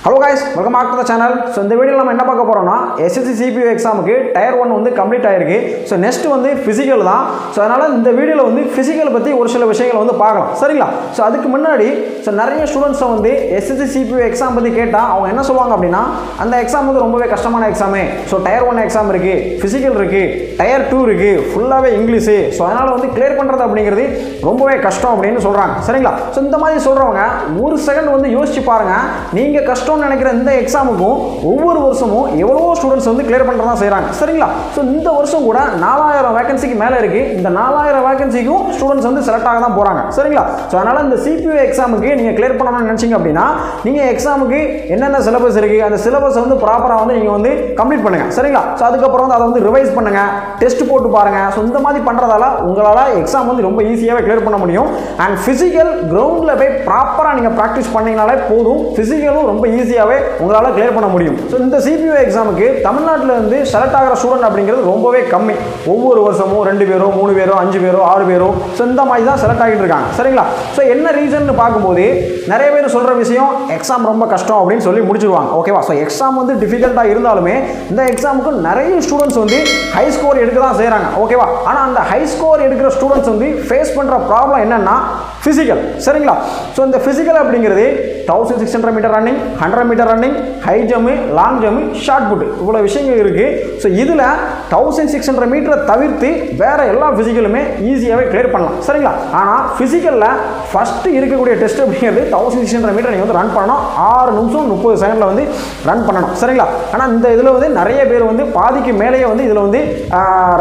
Hello guys, welcome back to the channel. So இந்த வீடியோல நம்ம என்ன பார்க்க போறோம்னா SSC CPO எக்ஸாமுக்கு டயர் 1 வந்து கம்ப்ளீட் ஆயிருக்கு. ஸோ நெக்ஸ்ட் வந்து ஃபிசிக்கல் தான். ஸோ அதனால இந்த வீடியோல வந்து ஃபிசிக்கல் பத்தி ஒரு சில விஷயங்களை வந்து பார்க்கலாம். சரிங்களா? ஸோ அதுக்கு முன்னாடி நிறைய ஸ்டூடெண்ட்ஸ் வந்து SSC CPO எக்ஸாம் பத்தி கேட்டா அவங்க என்ன சொல்லுவாங்க அப்படின்னா அந்த எக்ஸாம் வந்து ரொம்பவே கஷ்டமான எக்ஸாம். ஸோ டயர் 1 எக்ஸாம் இருக்கு, ஃபிசிக்கல் இருக்கு, டயர் 2 இருக்கு, ஃபுல்லாவே இங்கிலீஷ். ஸோ அதனால வந்து கிளியர் பண்றது அப்படிங்கிறது ரொம்பவே கஷ்டம் அப்படின்னு சொல்றாங்க. சரிங்களா? ஸோ இந்த மாதிரி சொல்றவங்க ஒரு செகண்ட் வந்து யோசிச்சு பாருங்க. நீங்க கஷ்டம் நினைக்கிற இந்த எக்ஸாமுக்கும் ஒவ்வொரு வருஷமும் எவ்வளவோ ஸ்டூடெண்ட்ஸ் வந்து கிளியர் பண்றதா செய்றாங்க. சரிங்களா? சோ இந்த வருஷம் கூட 4000 வேகன்சிக்கு மேல இருக்கு. இந்த 4000 வேகன்சிக்கும் ஸ்டூடெண்ட்ஸ் வந்து செலக்ட் ஆக தான் போறாங்க. சரிங்களா? சோ அதனால இந்த CPO எக்ஸாமுக்கு நீங்க கிளியர் பண்ணணும்னு நினைச்சீங்க அப்படின்னா நீங்க எக்ஸாமுக்கு என்னென்ன சிலபஸ் இருக்கு அந்த சிலபஸ் வந்து ப்ராப்பரா வந்து நீங்க வந்து கம்ப்ளீட் பண்ணுங்க. சரிங்களா? சோ அதுக்கு அப்புறம் வந்து அதை வந்து ரிவைஸ் பண்ணுங்க, டெஸ்ட் போட்டு பாருங்க. சோ இந்த மாதிரி பண்றதால உங்களால எக்ஸாம் வந்து ரொம்ப ஈஸியாவே கிளியர் பண்ண முடியும். அண்ட் பிசிக்கல் கிரவுண்ட்ல போய் ப்ராப்பரா நீங்க பிராக்டிஸ் பண்ணீங்கனாலே போதும். பிசிக்கலும் ரொம்ப ஈஸியாவே உங்களால கிளியர் பண்ண முடியும். ஸோ இந்த CPO எக்ஸாமுக்கு தமிழ்நாட்டில் இருந்து செலக்ட் ஆகிற ஸ்டூடெண்ட் அப்படிங்கிறது ரொம்பவே கம்மி. ஒவ்வொரு வருஷமும் 2 பேரோ 3 பேரோ 5 பேரோ 6 பேரோ ஸோ இந்த மாதிரி தான் செலக்ட் ஆகிட்டு இருக்காங்க. சரிங்களா? ஸோ என்ன ரீசன் பார்க்கும்போது நிறைய பேர் சொல்ற விஷயம் எக்ஸாம் ரொம்ப கஷ்டம் அப்படின்னு சொல்லி முடிச்சிருவாங்க. ஓகேவா? ஸோ எக்ஸாம் வந்து டிஃபிகல்ட்டாக இருந்தாலுமே இந்த எக்ஸாமுக்கு நிறைய ஸ்டூடெண்ட்ஸ் வந்து ஹை ஸ்கோர் எடுக்க தான் செய்கிறாங்க. ஓகேவா? ஆனால் அந்த ஹை ஸ்கோர் எடுக்கிற ஸ்டூடெண்ட்ஸ் வந்து ஃபேஸ் பண்ணுற ப்ராப்ளம் என்னன்னா பிசிக்கல். சரிங்களா? ஸோ இந்த பிசிக்கல் அப்படிங்கிறது 1600 metre running, 100 metre running, high jump, long jump, shot put, இவ்வளோ விஷயங்கள் இருக்கு. ஸோ இதில் 1600 மீட்டரை தவிர்த்து வேற எல்லா பிசிக்கலுமே ஈஸியாகவே கிளியர் பண்ணலாம். சரிங்களா? ஆனால் பிசிக்கலில் ஃபர்ஸ்ட் இருக்கக்கூடிய டெஸ்ட் அப்படிங்கிறது 1600 மீட்டர் நீங்கள் வந்து ரன் பண்ணணும். 6 நிமிஷம் 30 செகண்டில் வந்து ரன் பண்ணணும். சரிங்களா? ஆனால் இந்த இதில் வந்து நிறைய பேர் வந்து பாதிக்கு மேலேயே வந்து இதில் வந்து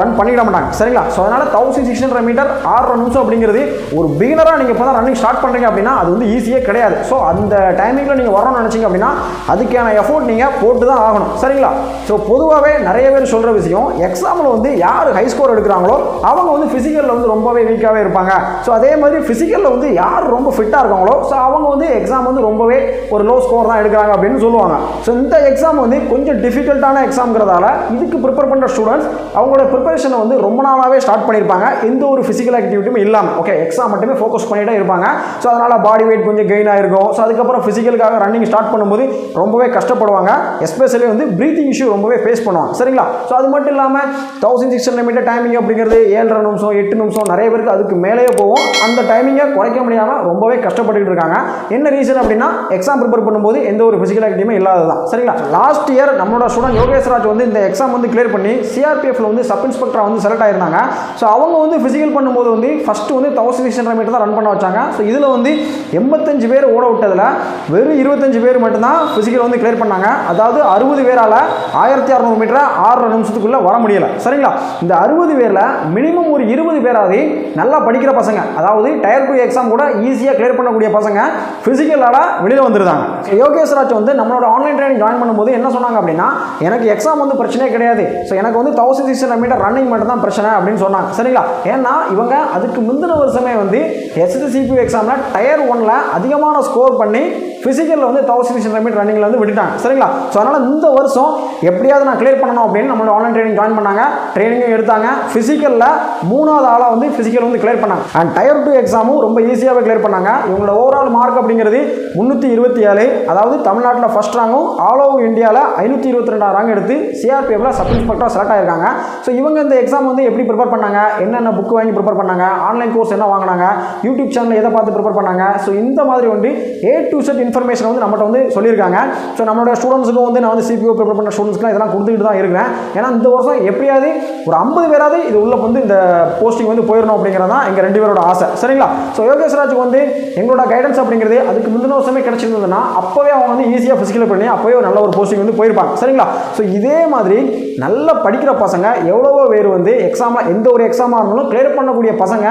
ரன் பண்ணிட மாட்டாங்க. சரிங்களா? ஸோ அதனால 1600 மீட்டர் 6 நிமிஷம் அப்படிங்கிறது ஒரு பிகினராக நீங்கள் இப்போ தான் ரன்னிங் ஸ்டார்ட் பண்ணுறீங்க அப்படின்னா அது வந்து ஈஸியே கிடையாது. ஸோ அந்த டைமிங்கில் நீங்கள் வரணும்னு நினச்சிங்க அப்படின்னா அதுக்கான எஃபோர்ட் நீங்கள் போட்டு தான் ஆகணும். சரிங்களா? ஸோ பொதுவாகவே நிறைய பேர் சொல்கிற விஷயம் எக்ஸாமில் வந்து யார் ஹை ஸ்கோர் எடுக்கிறாங்களோ அவங்க வந்து ஃபிசிக்கலில் வந்து ரொம்பவே வீக்காகவே இருப்பாங்க. ஸோ அதே மாதிரி ஃபிசிக்கலில் வந்து யார் ரொம்ப ஃபிட்டாக இருக்காங்களோ ஸோ அவங்க வந்து எக்ஸாம் வந்து ரொம்பவே ஒரு லோ ஸ்கோர் தான் எடுக்கிறாங்க அப்படின்னு சொல்லுவாங்க. ஸோ இந்த எக்ஸாம் வந்து கொஞ்சம் டிஃபிகல்ட்டான எக்ஸாம்ங்கிறதால இதுக்கு ப்ரிப்பேர் பண்ணுற ஸ்டூடெண்ட்ஸ் அவங்களோட ப்ரிப்பரேஷனை வந்து ரொம்ப நாளாகவே ஸ்டார்ட் பண்ணியிருப்பாங்க. எந்த ஒரு ஃபிசிக்கல் ஆக்டிவிட்டியும் இல்லாமல் ஓகே எக்ஸாம் மட்டுமே ஃபோக்கஸ் பண்ணிட்டே இருப்பாங்க. ஸோ அதனால் பாடி வெயிட் கொஞ்சம் கெயின் ஆகிருக்கும். ஸோ அதுக்கப்புறம் ஃபிசிக்கலுக்காக ரன்னிங் ஸ்டார்ட் பண்ணும்போது ரொம்பவே கஷ்டப்படுவாங்க. எஸ்பெஷலி வந்து பிரீத்திங் இஷ்யூ ரொம்பவே ஃபேஸ் பண்ணுவாங்க. சரிங்களா? ஸோ அது மட்டும் இல்லாமல் 1600 மீட்டர் டைமிங் அப்படிங்கிறது 7.5 நிமிஷம் 8 நிமிஷம் நிறைய பேருக்கு அதுக்கு மேலேயே போகும். அந்த டைமிங்கை குறைக்க முடியாமல் ரொம்பவே கஷ்டப்பட்டு இருக்காங்க. என்ன ரீசன் அப்படின்னா எக்ஸாம் ப்ரிப்பேர் பண்ணும்போது எந்த ஒரு ஃபிசிக்கல் ஆக்டிவிட்டியுமே இல்லாததான். சரிங்களா? லாஸ்ட் இயர் நம்மளோட ஸ்டூடெண்ட் யோகேஸ்வராஜ் வந்து இந்த எக்ஸாம் வந்து கிளியர் பண்ணி CRPFல வந்து சப் இன்ஸ்பெக்டராக வந்து செலக்ட் ஆயிருந்தாங்க. ஸோ அவங்க வந்து ஃபிசிக்கல் பண்ணும்போது வந்து ஃபர்ஸ்ட் வந்து 1600 மீட்டர் தான் ரன் பண்ண வச்சாங்க. ஸோ இதில் வந்து 85 பேர் ஓட விட்டதில் வெறும் 25 பேர் மட்டும்தான் பிசிக்கல் வந்து கிளியர் பண்ணாங்க. அதாவது 60 பேரால 1600 மீட்டரை 6 நிமிஷத்துக்குள்ள வர முடியல. சரிங்களா? இந்த 60 பேர்ல மினிமம் ஒரு 20 பேராவது நல்லா படிக்கிற பசங்க, அதாவது டயர் 2 எக்ஸாம் கூட ஈஸியாக கிளியர் பண்ணக்கூடிய பசங்க பிசிக்கலால வெளியில வந்துருந்தாங்க. யோகேஸ்வராஜ் வந்து நம்மளோட ஆன்லைன் ட்ரைனிங் ஜாயின் பண்ணும்போது என்ன சொன்னாங்க அப்படின்னா எனக்கு எக்ஸாம் வந்து பிரச்சனையே கிடையாது. ஸோ எனக்கு வந்து 1600 மீட்டர் ரன்னிங் மட்டும் தான் பிரச்சனை அப்படின்னு சொன்னாங்க. சரிங்களா? ஏன்னா இவங்க அதுக்கு முந்தின வருஷமே வந்து SSC CPO எக்ஸாம்ல டயர் 1ல அதிகமான ஸ்கோர் பண்ணி பிசிக்கல்ல வந்து 1600 மீட்டர் ரன்னிங்ல வந்து விட்டுட்டாங்க. சரிங்களா? ஸோ அதனால இந்த வருஷம் எப்படியாவது நான் கிளியர் பண்ணணும் அப்படின்னு நம்மளோட ஆன்லைன் ட்ரைனிங் ஜாயின் பண்ணாங்க. ட்ரைனிங்கும் எடுத்தாங்க. பிசிக்கல்ல 3வது ஆளா வந்து பிசிக்கல் வந்து கிளியர் பண்ணாங்க. அண்ட் டயர் 2 எக்ஸாமும் ரொம்ப ஈஸியாகவே கிளியர் பண்ணாங்க. இவங்களோட ஓவரால் மார்க் அப்படிங்கிறது 327, அதாவது தமிழ்நாட்டில் ஃபர்ஸ்ட் ரேங்கும் ஆல் ஓவர் இந்தியாவில் 522 ரேங்க் எடுத்து CRPFல சப் இன்ஸ்பெக்டராக செலக்ட் ஆயிருக்காங்க. ஸோ இவங்க இந்த எக்ஸாம் வந்து எப்படி ப்ரிப்பேர் பண்ணாங்க, என்னென்ன புக் வாங்கி ப்ரிப்பேர் பண்ணாங்க, ஆன்லைன் கோர்ஸ் என்ன வாங்கினாங்க, யூடியூப் சேனல் எதை பார்த்து ப்ரிப்பேர் பண்ணாங்க, ஸோ இந்த மாதிரி வந்து A to Z இன்ஃபர்மேஷன் வந்து நம்மகிட்ட வந்து சொல்லியிருக்காங்க. ஸோ நம்மளோட ஸ்டூடெண்ட்ஸுக்கும் வந்து நான் வந்து CPO ப்ரிப்பேர் பண்ண ஸ்டூடெண்ட்ஸ்க்குலாம் இதெல்லாம் கொடுத்துட்டு தான் இருக்கிறேன். ஏன்னா இந்த வருஷம் எப்படியாவது ஒரு 50 பேராவது இது உள்ள வந்து இந்த போஸ்டிங் வந்து போயிடணும் அப்படிங்கிறது தான் எங்கள் 2 பேரோட ஆசை. சரிங்களா? ஸோ யோகேஸ்வராஜுக்கு வந்து எங்களோட கைடன்ஸ் அப்படிங்கிறது அதுக்கு முந்தின வருஷமே கிடைச்சிருந்ததுன்னா அப்போவே அவங்க வந்து ஈஸியாக பிசிக்கல் பண்ணி அப்போவே ஒரு நல்ல ஒரு போஸ்டிங் வந்து போயிருப்பாங்க. சரிங்களா? ஸோ இதே மாதிரி நல்லா படிக்கிற பசங்க எவ்வளவோ பேர் வந்து எக்ஸாமில் எந்த ஒரு எக்ஸாமாக இருந்தாலும் கிளியர் பண்ணக்கூடிய பசங்க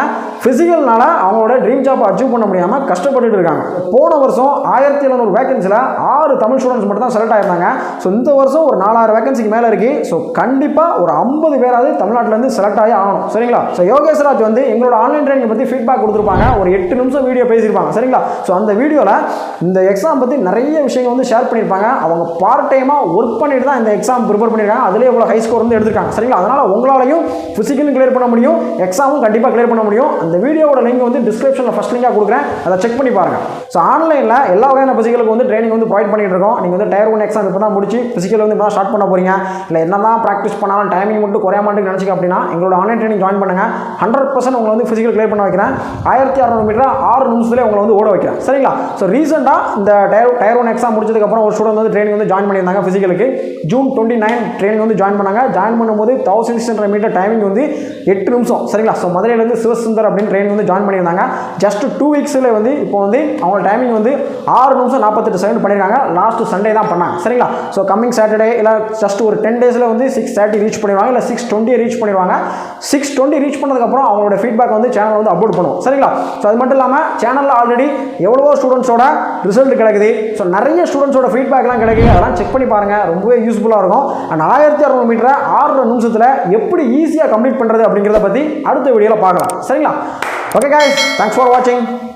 பிசிக்கல்னால அவங்களோட ட்ரீம் ஜாப் அச்சீவ் பண்ண முடியாமல் கஷ்டப்பட்டு இருக்காங்க. போன வருஷம் 1700 வேகன்சியில் 6 தமிழ் ஸ்டூடெண்ட்ஸ் மட்டும் தான் செலக்ட் ஆயிருந்தாங்க. ஸோ இந்த வருஷம் ஒரு 4000 வேகன்சிக்கு மேலே இருக்கு. ஸோ கண்டிப்பாக ஒரு 50 பேராவது தமிழ்நாட்டிலேருந்து செலக்ட் ஆகி ஆகணும். சரிங்களா? ஸோ யோகேஸ்வராஜ் வந்து எங்களோட ஆன்லைன் ட்ரைனிங் பற்றி ஃபீட்பேக் கொடுத்துருப்பாங்க. ஒரு 8 நிமிஷம் வீடியோ பேசியிருப்பாங்க. சரிங்களா? ஸோ அந்த வீடியோவில் இந்த எக்ஸாம் பற்றி நிறைய விஷயங்கள் வந்து ஷேர் பண்ணியிருப்பாங்க. அவங்க பார்ட் டைமாக ஒர்க் பண்ணிட்டு தான் இந்த எக்ஸாம் ப்ரிப்பேர் பண்ணியிருக்காங்க. அதிலே எவ்வளோ ஹை ஸ்கோர் வந்து எடுத்திருக்காங்க. சரிங்களா? அதனால் உங்களாலையும் பிசிக்கலும் கிளியர் பண்ண முடியும், எக்ஸாமும் கண்டிப்பாக கிளியர் பண்ண முடியும். அந்த வீடியோட லிங்க் வந்து டிஸ்கிரிப்ஷனில் ஃபர்ஸ்ட் லிங்காக கொடுக்குறேன், அதை செக் பண்ணி பாருங்கள். ஸோ ஆன்லைனில் எல்லா வகையான பிசிக்கலுக்கு வந்து ட்ரைனிங் வந்து வந்து ப்ரொவைட் பண்ணிட்டு இருக்கோம். நீங்கள் வந்து டயர் 1 எக்ஸாம் இப்போ தான் முடிச்சு ஃபிசிக்கல் வந்து இப்போ தான் ஸ்டார்ட் பண்ண போகிறீங்க, இல்லை என்ன தான் ப்ராக்டிஸ் பண்ணாலும் டைமிங் மட்டும் குறைய மாட்டேன்னு நினச்சிக்க அப்படின்னா எங்களோட ஆன்லைன் ட்ரைனிங் ஜாயின் பண்ணுங்கள். 100% உங்களை வந்து ஃபிசிக்கல் கிளியர் பண்ண வைக்கிறேன். 1600 மீட்டர் 6 நிமிஷத்துலேயே உங்களை வந்து ஓட வைக்கிறேன். சரிங்களா? ஸோ ரீசெண்டாக இந்த டயர் 1 எக்ஸாம் முடிச்சதுக்கப்புறம் ஒரு ஸ்டூடெண்ட் வந்து ட்ரைனிங் வந்து ஜாயின் பண்ணியிருந்தாங்க ஃபிசிக்கலுக்கு. ஜூன் 29 ட்ரைனிங் வந்து ஜாயின் பண்ணாங்க. ஜாயின் பண்ணும்போது 1600 மீட்டர் டைமிங் வந்து 8 நிமிஷம். சரிங்களா? ஸோ மதுரையிலேருந்து சிவசுந்தர் அப்படின்னு ட்ரைனிங் வந்து ஜாயின் பண்ணியிருந்தாங்க. ஜஸ்ட் 2 வீக்ஸில் வந்து இப்போ வந்து அவங்க டைமிங் வந்து 6 நிமிஷம் 48 செகண்ட் பண்ணியிருக்காங்க. லாஸ்ட் சண்டே தான் பண்ணாங்க. சரிங்களா? ஸோ கம்மிங் சாட்டர்டே இல்லை ஜஸ்ட் ஒரு 10 டேஸில் வந்து 6:30 ரீச் பண்ணிடுவாங்க, இல்லை 6:20 ரீச் பண்ணிடுவாங்க. 6:20 ரீச் பண்ணதுக்கப்புறம் அவங்களோட ஃபீட்பேக் வந்து சேனல் வந்து அப்லோட் பண்ணுவோம். சரிங்களா? ஸோ அது மட்டும் இல்லாமல் சேனலில் ஆல்ரெடி எவ்வளவோ ஸ்டூடெண்ட்ஸோட ரிசல்ட் கிடைக்குது. ஸோ நிறைய ஸ்டூடெண்ட்ஸோட ஃபீட்பேக்லாம் கிடைக்குது. அதெல்லாம் செக் பண்ணி பாருங்கள், ரொம்பவே யூஸ்ஃபுல்லாக இருக்கும். அண்ட் 1600 மீட்டரை 6 நிமிஷத்தில் எப்படி ஈஸியாக கம்ப்ளீட் பண்ணுறது அப்படிங்கிறத பற்றி அடுத்த வீடியோவில் பார்க்கலாம். சரிங்களா? Okay guys, thanks for watching.